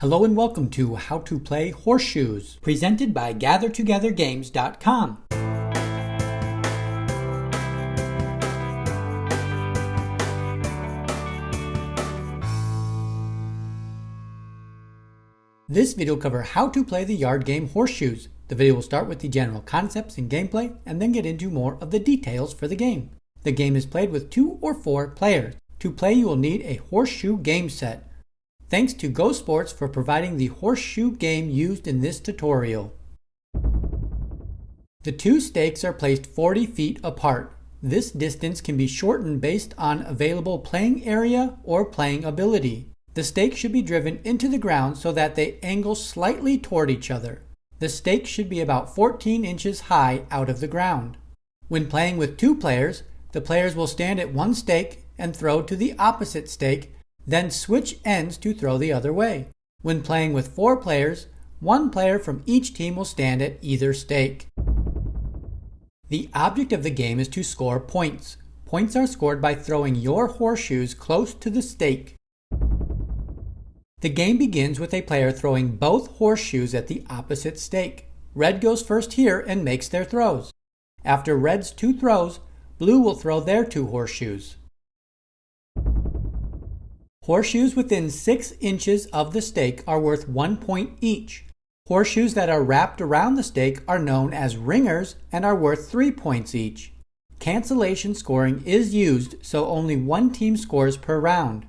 Hello and welcome to How to Play Horseshoes, presented by GatherTogetherGames.com. This video will cover how to play the yard game Horseshoes. The video will start with the general concepts and gameplay and then get into more of the details for the game. The game is played with 2 or 4 players. To play, you will need a horseshoe game set. Thanks to Go Sports for providing the horseshoe game used in this tutorial. The 2 stakes are placed 40 feet apart. This distance can be shortened based on available playing area or playing ability. The stakes should be driven into the ground so that they angle slightly toward each other. The stakes should be about 14 inches high out of the ground. When playing with 2 players, the players will stand at one stake and throw to the opposite stake, then switch ends to throw the other way. When playing with 4 players, 1 player from each team will stand at either stake. The object of the game is to score points. Points are scored by throwing your horseshoes close to the stake. The game begins with a player throwing both horseshoes at the opposite stake. Red goes first here and makes their throws. After Red's 2 throws, Blue will throw their 2 horseshoes. Horseshoes within 6 inches of the stake are worth 1 point each. Horseshoes that are wrapped around the stake are known as ringers and are worth 3 points each. Cancellation scoring is used, so only one team scores per round.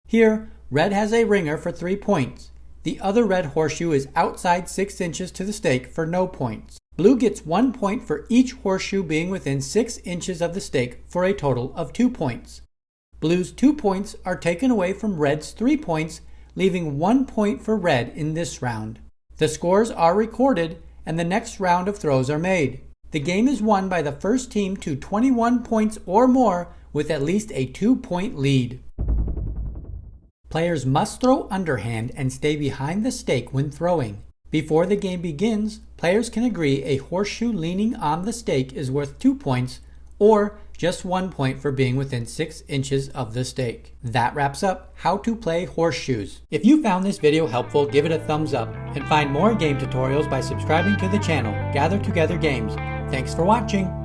Here, Red has a ringer for 3 points. The other red horseshoe is outside 6 inches to the stake for no points. Blue gets 1 point for each horseshoe being within 6 inches of the stake for a total of 2 points. Blue's 2 points are taken away from Red's 3 points, leaving 1 point for Red in this round. The scores are recorded and the next round of throws are made. The game is won by the first team to 21 points or more with at least a 2-point lead. Players must throw underhand and stay behind the stake when throwing. Before the game begins, players can agree a horseshoe leaning on the stake is worth 2 points or just 1 point for being within 6 inches of the stake. That wraps up How to Play Horseshoes. If you found this video helpful, give it a thumbs up and find more game tutorials by subscribing to the channel Gather Together Games. Thanks for watching.